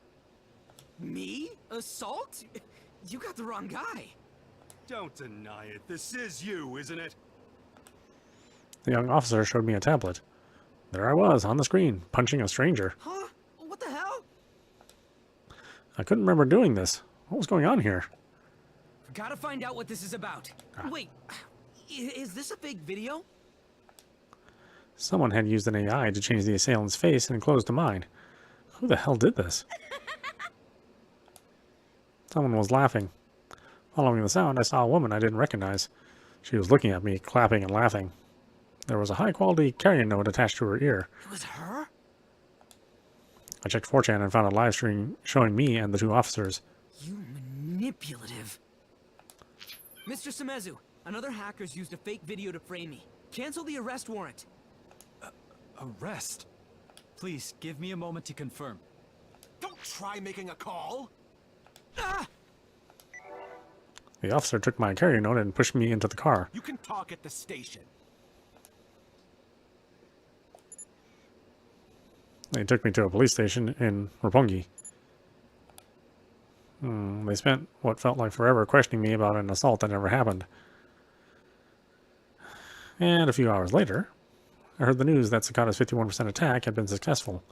Speaker 2: Me? Assault? You got the wrong guy.
Speaker 10: Don't deny it. This is you, isn't it?
Speaker 1: The young officer showed me a tablet. There I was, on the screen, punching a stranger.
Speaker 2: Huh? What the hell?
Speaker 1: I couldn't remember doing this. What was going on here?
Speaker 2: Gotta find out what this is about. Wait, is this a fake video?
Speaker 1: Someone had used an AI to change the assailant's face and clothes to mine. Who the hell did this? Someone was laughing. Following the sound, I saw a woman I didn't recognize. She was looking at me, clapping and laughing. There was a high-quality carrier note attached to her ear.
Speaker 2: It was her?
Speaker 1: I checked 4chan and found a live stream showing me and the 2 officers.
Speaker 2: You manipulative. Mr. Samezu, another hacker's used a fake video to frame me. Cancel the arrest warrant.
Speaker 13: Arrest? Please, give me a moment to confirm.
Speaker 10: Don't try making a call!
Speaker 2: Ah!
Speaker 1: The officer took my carrier note and pushed me into the car.
Speaker 10: You can talk at the station.
Speaker 1: They took me to a police station in Roppongi. They spent what felt like forever questioning me about an assault that never happened. And a few hours later, I heard the news that Sakata's 51% attack had been successful.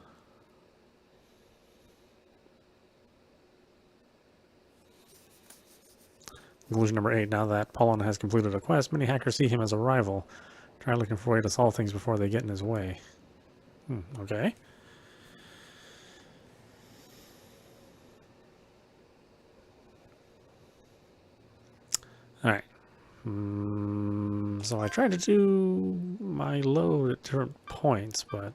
Speaker 1: Conclusion number 8. Now that Pollon has completed a quest, many hackers see him as a rival. Try looking for a way to solve things before they get in his way. Okay. Alright. So I tried to do my load at different points, but...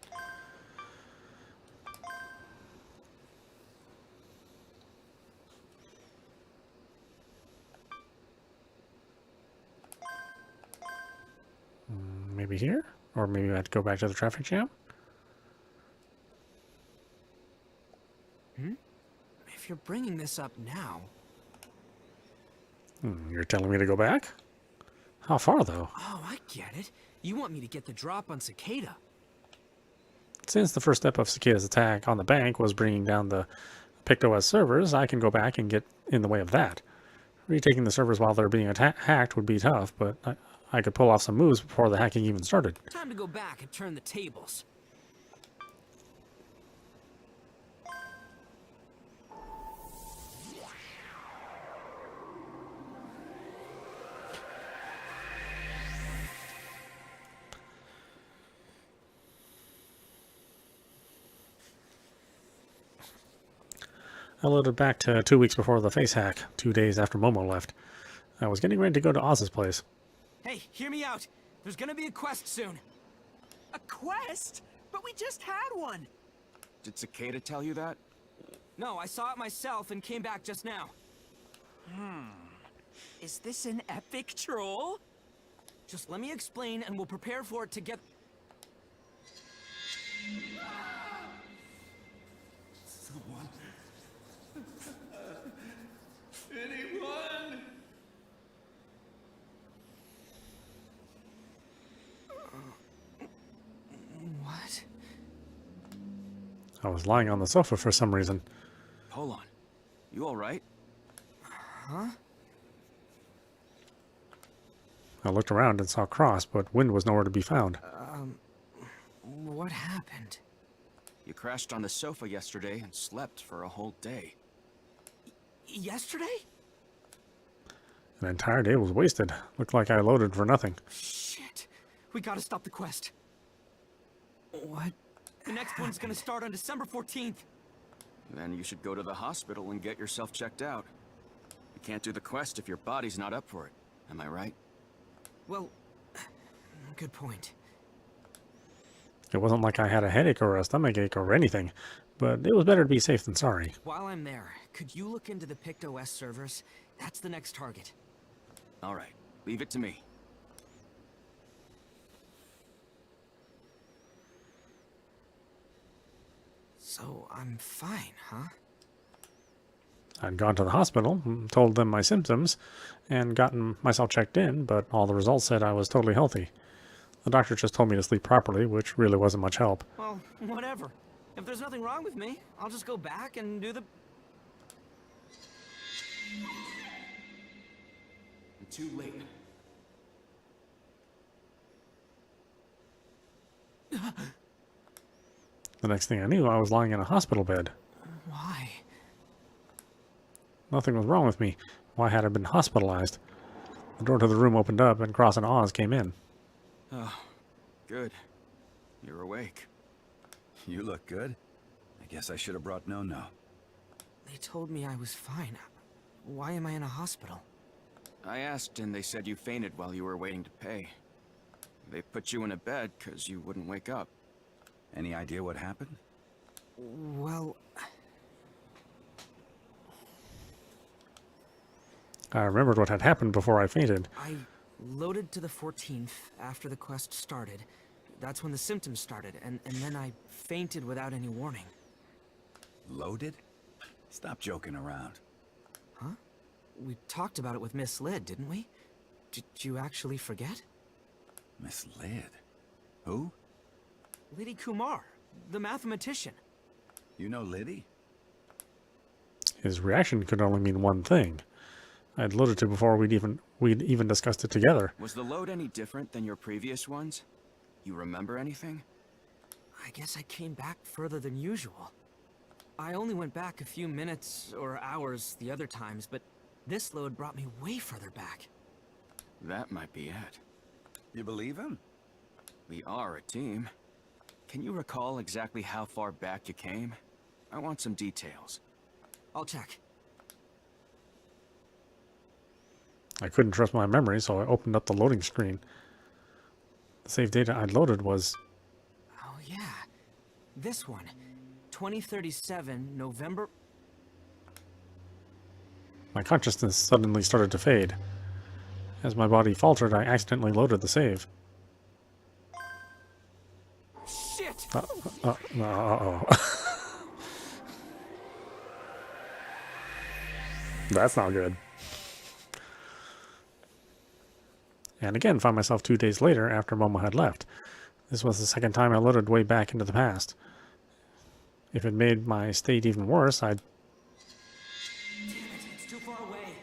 Speaker 1: maybe here? Or maybe I have to go back to the traffic jam?
Speaker 2: If you're bringing this up now...
Speaker 1: You're telling me to go back? How far, though?
Speaker 2: Oh, I get it. You want me to get the drop on Cicada.
Speaker 1: Since the first step of Cicada's attack on the bank was bringing down the PictOS servers, I can go back and get in the way of that. Retaking the servers while they're being hacked would be tough, but I could pull off some moves before the hacking even started.
Speaker 2: Time to go back and turn the tables.
Speaker 1: I loaded back to 2 weeks before the face hack, 2 days after Momo left. I was getting ready to go to Oz's place.
Speaker 2: Hey, hear me out. There's gonna be a quest soon.
Speaker 11: A quest? But we just had one!
Speaker 4: Did Cicada tell you that?
Speaker 2: No, I saw it myself and came back just now.
Speaker 11: Is this an epic troll?
Speaker 2: Just let me explain and we'll prepare for it together.
Speaker 14: Someone. Anyone?
Speaker 2: What?
Speaker 1: I was lying on the sofa for some reason.
Speaker 4: Pollon, you alright?
Speaker 2: Huh?
Speaker 1: I looked around and saw Cross, but Wind was nowhere to be found.
Speaker 2: What happened?
Speaker 4: You crashed on the sofa yesterday and slept for a whole day.
Speaker 2: Yesterday?
Speaker 1: An entire day was wasted. Looked like I loaded for nothing.
Speaker 2: Shit. We gotta stop the quest. What? The next one's gonna start on December 14th.
Speaker 4: Then you should go to the hospital and get yourself checked out. You can't do the quest if your body's not up for it. Am I right?
Speaker 2: Well, good point.
Speaker 1: It wasn't like I had a headache or a stomachache or anything, but it was better to be safe than sorry.
Speaker 2: While I'm there, could you look into the PictOS servers? That's the next target.
Speaker 4: Alright, leave it to me.
Speaker 2: So, I'm fine, huh?
Speaker 1: I'd gone to the hospital, told them my symptoms, and gotten myself checked in, but all the results said I was totally healthy. The doctor just told me to sleep properly, which really wasn't much help.
Speaker 2: Well, whatever. If there's nothing wrong with me, I'll just go back and do the...
Speaker 4: I'm too late.
Speaker 1: The next thing I knew, I was lying in a hospital bed.
Speaker 2: Why?
Speaker 1: Nothing was wrong with me. Why had I been hospitalized? The door to the room opened up, and Cross and Oz came in.
Speaker 4: Oh, good. You're awake.
Speaker 7: You look good. I guess I should have brought No-No.
Speaker 2: They told me I was fine. Why am I in a hospital?
Speaker 4: I asked and they said you fainted while you were waiting to pay. They put you in a bed because you wouldn't wake up.
Speaker 7: Any idea what happened?
Speaker 2: Well...
Speaker 1: I remembered what had happened before I fainted.
Speaker 2: I loaded to the 14th after the quest started. That's when the symptoms started, and then I fainted without any warning.
Speaker 7: Loaded? Stop joking around.
Speaker 2: Huh? We talked about it with Miss Lid, didn't we? Did you actually forget?
Speaker 7: Miss Lid? Who?
Speaker 2: Liddy Kumar, the mathematician.
Speaker 7: You know Liddy?
Speaker 1: His reaction could only mean one thing. I'd loaded to before we'd even discussed it together.
Speaker 4: Was the load any different than your previous ones? You remember anything?
Speaker 2: I guess I came back further than usual. I only went back a few minutes or hours the other times, but this load brought me way further back.
Speaker 4: That might be it.
Speaker 7: You believe him?
Speaker 4: We are a team. Can you recall exactly how far back you came? I want some details.
Speaker 2: I'll check.
Speaker 1: I couldn't trust my memory, so I opened up the loading screen. The save data I'd loaded was...
Speaker 2: Oh yeah, this one. 2037, November...
Speaker 1: My consciousness suddenly started to fade. As my body faltered, I accidentally loaded the save.
Speaker 2: Shit!
Speaker 1: Uh-oh. That's not good. And again, found myself 2 days later after Momo had left. This was the second time I loaded way back into the past. If it made my state even worse, I'd...
Speaker 2: Damn it, it's too far away.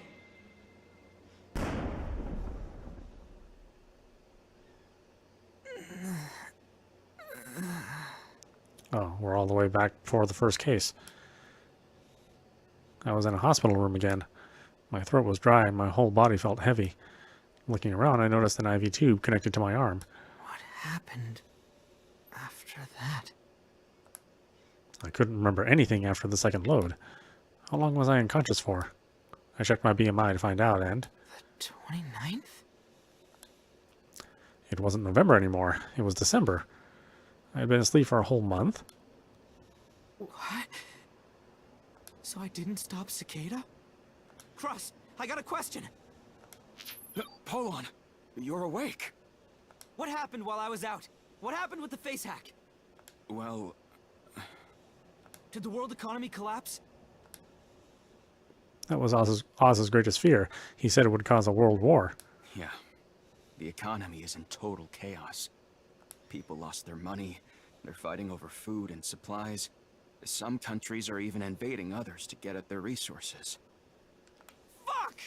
Speaker 1: Oh, we're all the way back before the first case. I was in a hospital room again. My throat was dry and my whole body felt heavy. Looking around, I noticed an IV tube connected to my arm.
Speaker 2: What happened after that?
Speaker 1: I couldn't remember anything after the second load. How long was I unconscious for? I checked my BMI to find out, and...
Speaker 2: The 29th?
Speaker 1: It wasn't November anymore. It was December. I had been asleep for a whole month.
Speaker 2: What? So I didn't stop Cicada? Cross, I got a question.
Speaker 4: Pollon, you're awake.
Speaker 2: What happened while I was out? What happened with the face hack?
Speaker 4: Well...
Speaker 2: Did the world economy collapse?
Speaker 1: That was Oz's greatest fear. He said it would cause a world war.
Speaker 4: Yeah. The economy is in total chaos. People lost their money. They're fighting over food and supplies. Some countries are even invading others to get at their resources.
Speaker 2: Fuck!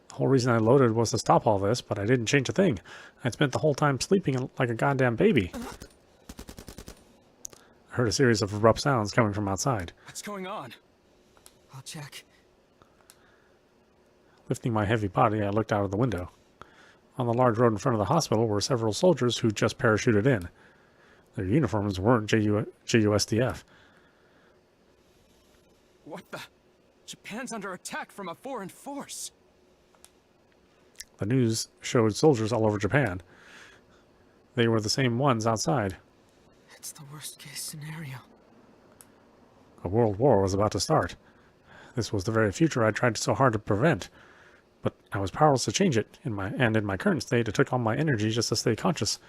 Speaker 1: The whole reason I loaded was to stop all this, but I didn't change a thing. I'd spent the whole time sleeping like a goddamn baby. I heard a series of abrupt sounds coming from outside.
Speaker 4: What's going on?
Speaker 2: I'll check.
Speaker 1: Lifting my heavy body, I looked out of the window. On the large road in front of the hospital were several soldiers who just parachuted in. Their uniforms weren't JUSDF.
Speaker 4: What the? Japan's under attack from a foreign force.
Speaker 1: The news showed soldiers all over Japan. They were the same ones outside.
Speaker 2: It's the worst case scenario.
Speaker 1: A world war was about to start. This was the very future I tried so hard to prevent. But I was powerless to change it, in my current state, it took all my energy just to stay conscious.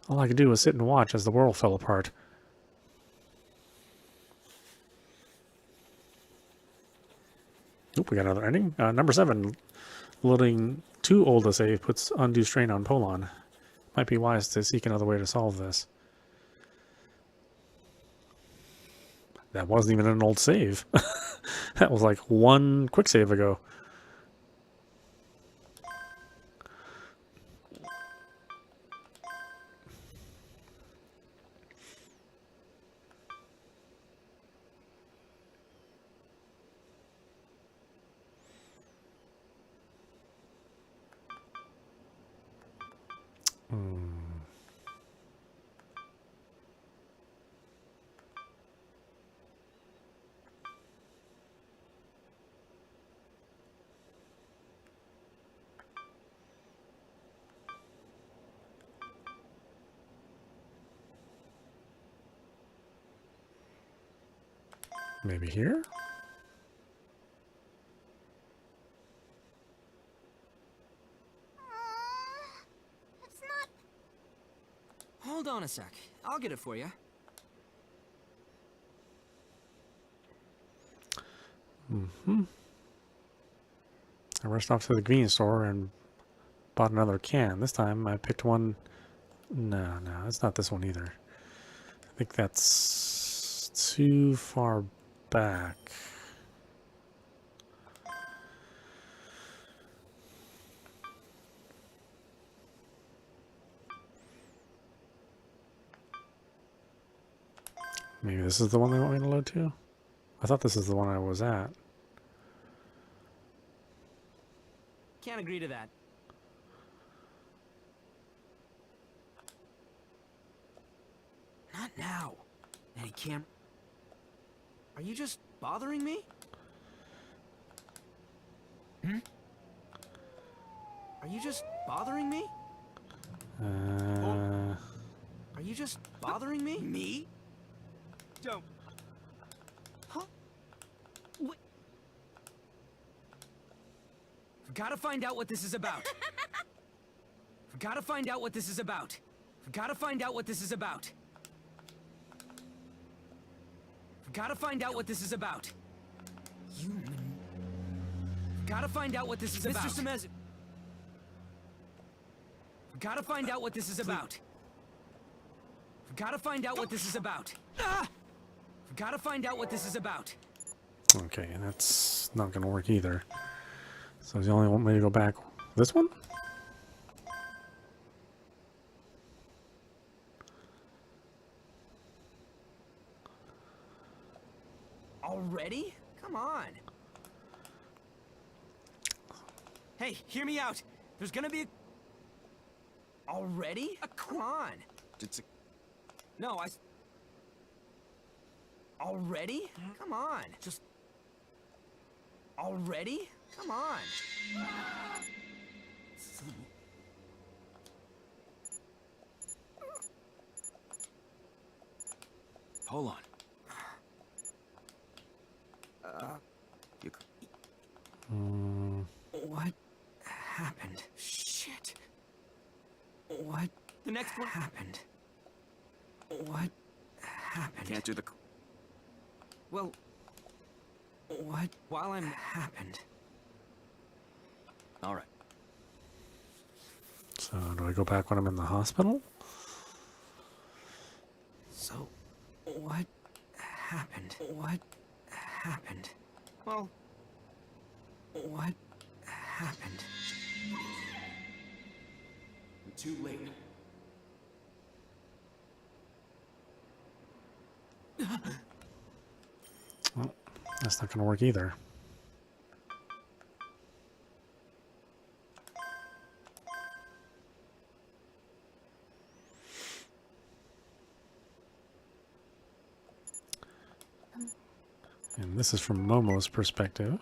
Speaker 1: All I could do was sit and watch as the world fell apart. Oop, we got another ending. Number 7. Loading too old a save puts undue strain on Pollon. Might be wise to seek another way to solve this. That wasn't even an old save. That was like one quick save ago. Maybe here?
Speaker 3: It's not...
Speaker 2: Hold on a sec. I'll get it for you.
Speaker 1: I rushed off to the convenience store and bought another can. This time I picked one... No, it's not this one either. I think that's too far back. Maybe this is the one they want me to load to? I thought this is the one I was at.
Speaker 2: Can't agree to that. Not now. Any cam... Are you just bothering me? Are you just bothering me? Are you just bothering me?
Speaker 11: Me? Don't.
Speaker 2: Huh? What? We've got to find out what this is about. We've got to find out what this is about. We've got to find out what this is about. We've got to find out what this is about. We've got to find out what this is about. Mr. Semez. We've got to find out what this is about. We've got to find out what this is about. We've got to find out what this is about.
Speaker 1: Okay, that's not going to work either. So you only want me to go back this one?
Speaker 2: Already? Come on. Hey, hear me out. There's gonna be a... Already? Come on. No, Already? Come on. Just... Already? Come on.
Speaker 4: Pollon.
Speaker 2: What happened? Shit. What? The next one happened. What happened?
Speaker 4: Can't do the...
Speaker 2: Well, what? While I'm happened.
Speaker 4: All right.
Speaker 1: So do I go back when I'm in the hospital?
Speaker 2: So, what happened? What happened? Well, what happened?
Speaker 4: I'm too late.
Speaker 1: Well, that's not going to work either. And this is from Momo's perspective.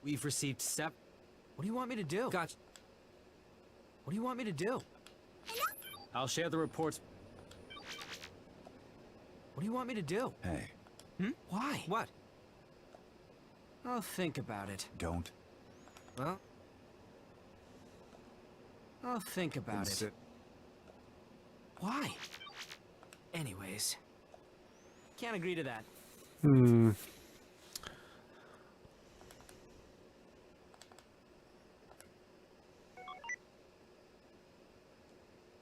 Speaker 13: We've received
Speaker 2: What do you want me to do? Gotcha. What do you want me to do?
Speaker 13: I'll share the reports.
Speaker 2: What do you want me to do?
Speaker 7: Hey,
Speaker 2: Why? What? I'll think about it.
Speaker 7: don't.
Speaker 2: Well, I'll think about it. Why? Anyways, can't agree to that.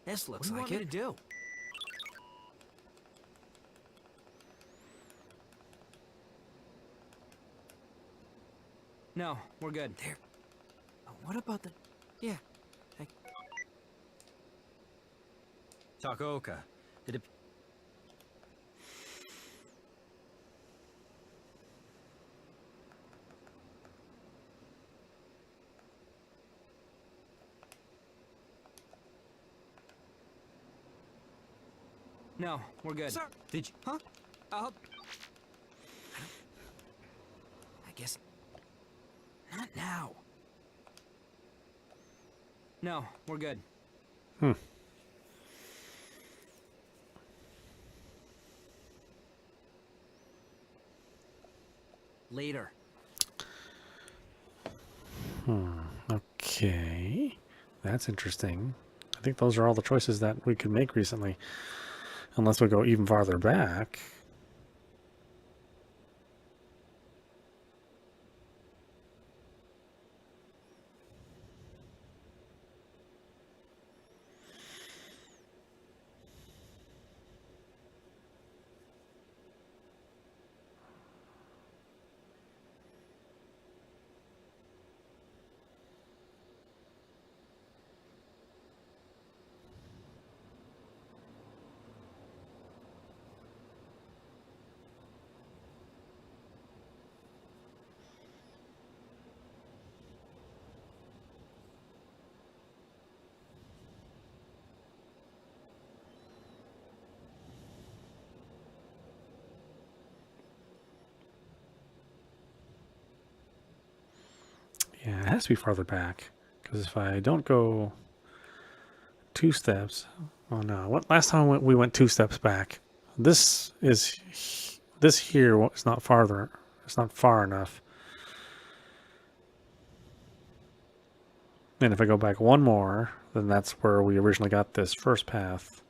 Speaker 2: This looks like it. What do you want me to do? No, we're good. There. What about the... Yeah.
Speaker 13: Takaoka. Did it...
Speaker 2: No, we're good.
Speaker 11: Sir.
Speaker 13: Did you...
Speaker 2: Huh? I guess... Not now. No, we're good. Later.
Speaker 1: Okay. That's interesting. I think those are all the choices that we could make recently. Unless we go even farther back. Yeah, it has to be farther back. Because if I don't go 2 steps... Oh no, what last time we went 2 steps back. This here is not farther. It's not far enough. And if I go back 1 more, then that's where we originally got this first path.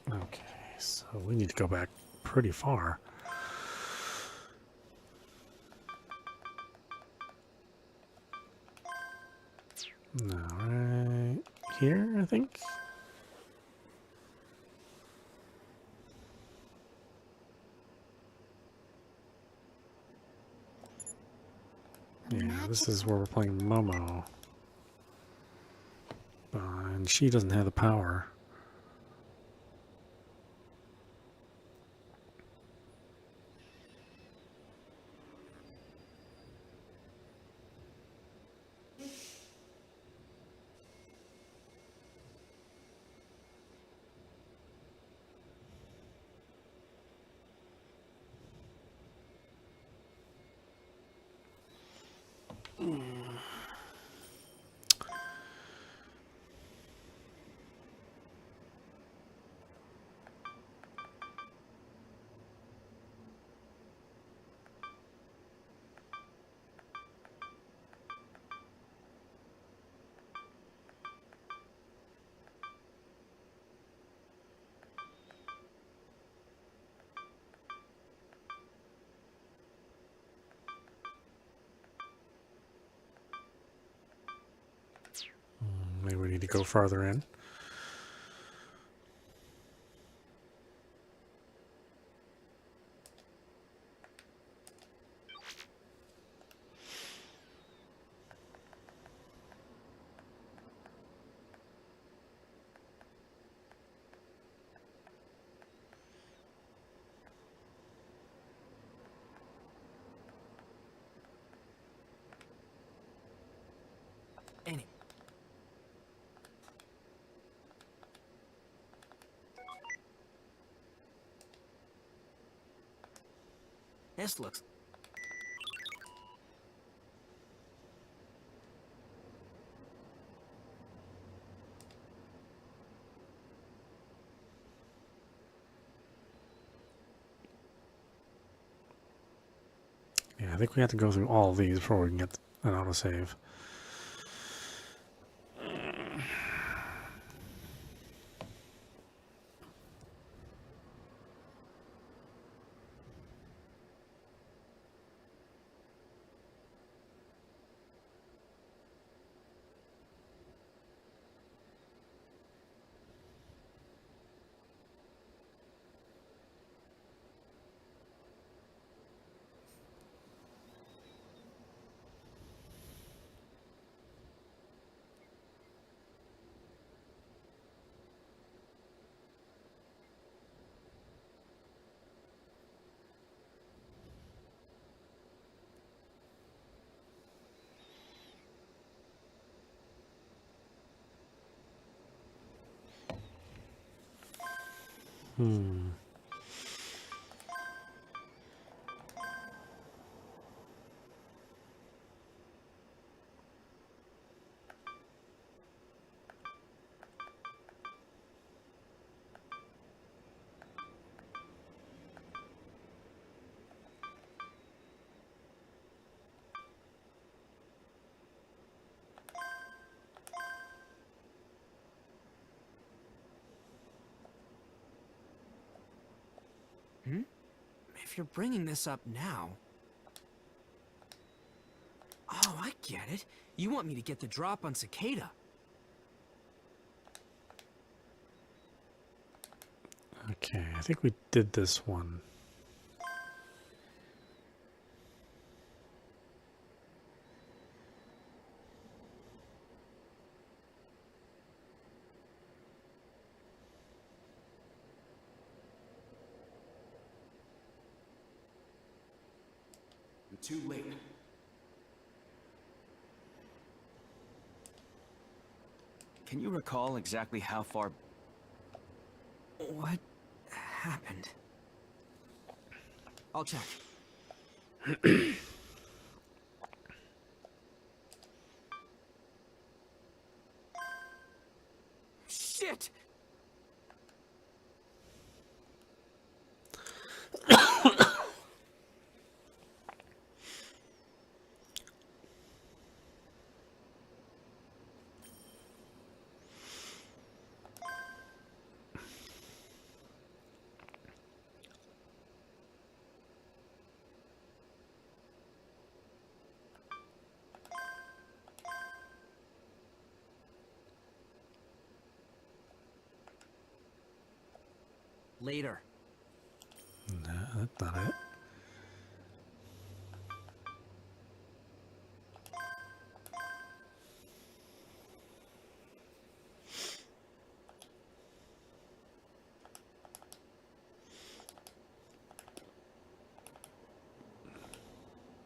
Speaker 1: Okay, so we need to go back pretty far. No, right here, I think. Yeah, this is where we're playing Momo. And she doesn't have the power. Maybe we need to go farther in.
Speaker 2: Any. This looks...
Speaker 1: Yeah, I think we have to go through all of these before we can get an autosave.
Speaker 2: if you're bringing this up now... Oh, I get it. You want me to get the drop on Cicada.
Speaker 1: Okay, I think we did this one.
Speaker 4: You're too late. Can you recall exactly how far...
Speaker 2: What happened? I'll check. Shit! Later.
Speaker 1: No, that's not it.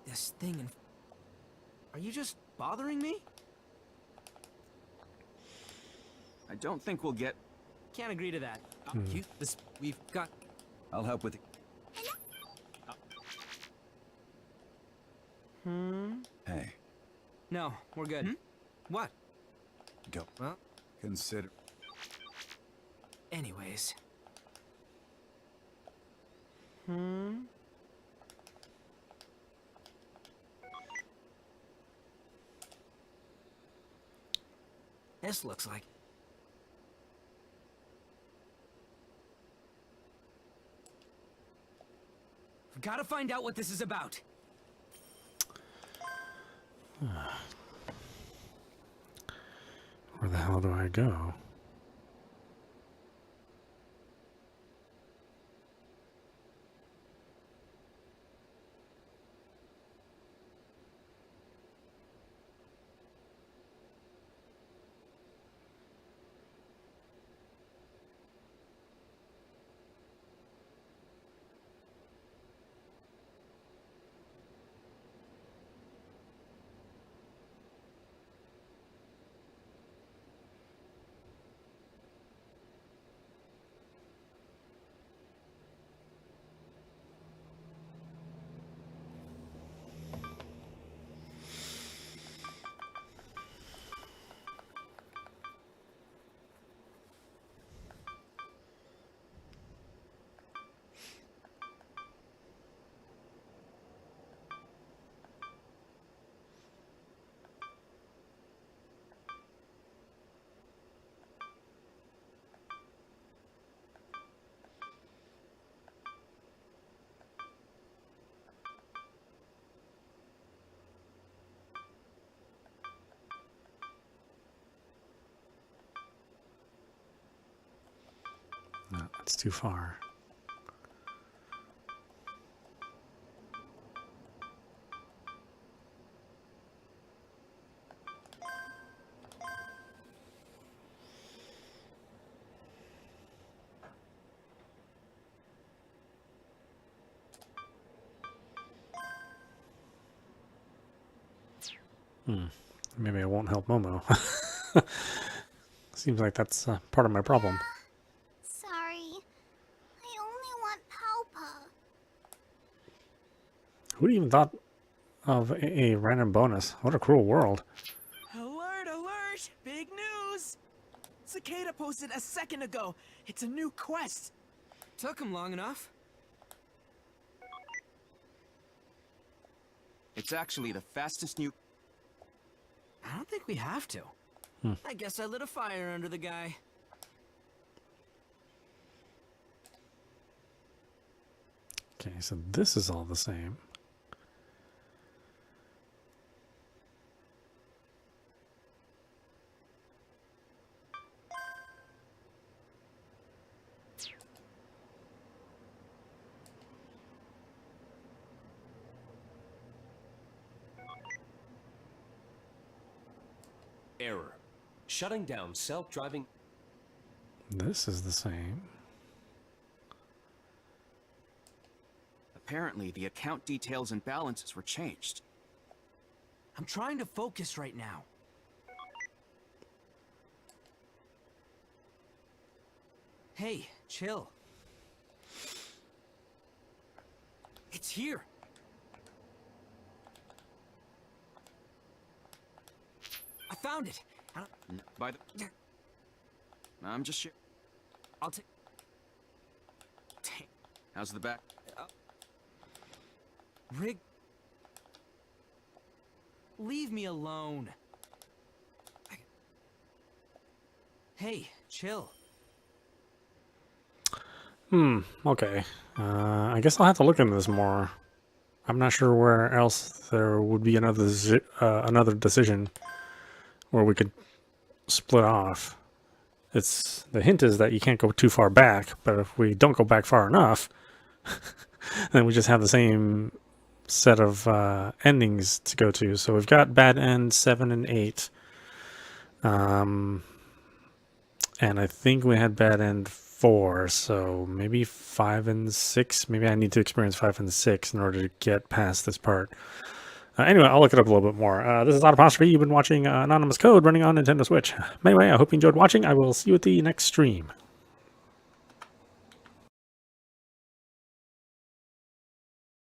Speaker 2: This thing in... Are you just bothering me?
Speaker 4: I don't think we'll get...
Speaker 2: Can't agree to that. We've got...
Speaker 7: I'll help with it. Hey,
Speaker 2: No, we're good. What?
Speaker 7: go.
Speaker 2: Well,
Speaker 7: Consider...
Speaker 2: anyways. This looks like... We've gotta find out what this is about.
Speaker 1: Where the hell do I go? No, it's too far. Maybe I won't help Momo. Seems like that's part of my problem.
Speaker 3: Sorry. I only want Palpa.
Speaker 1: Who'd even thought of a random bonus? What a cruel world.
Speaker 11: Alert, alert! Big news! Cicada posted a second ago. It's a new quest.
Speaker 2: Took him long enough.
Speaker 4: It's actually the fastest new...
Speaker 2: I don't think we have to. I guess I lit a fire under the guy.
Speaker 1: Okay, so this is all the same.
Speaker 9: Error. Shutting down self-driving...
Speaker 1: This is the same.
Speaker 4: Apparently, the account details and balances were changed.
Speaker 2: I'm trying to focus right now. Hey, chill. It's here. I found it.
Speaker 4: By the... I'm just sure.
Speaker 2: I'll take...
Speaker 4: How's the back?
Speaker 2: Rig... Leave me alone. Hey, chill.
Speaker 1: Okay. I guess I'll have to look into this more. I'm not sure where else there would be another decision where we could split off. It's the hint is that you can't go too far back, but if we don't go back far enough, then we just have the same set of endings to go to. So we've got bad end 7 and 8. And I think we had bad end 4, so maybe 5 and 6. Maybe I need to experience 5 and 6 in order to get past this part. Anyway, I'll look it up a little bit more. This is audap. You've been watching Anonymous Code running on Nintendo Switch. Anyway, I hope you enjoyed watching. I will see you at the next stream.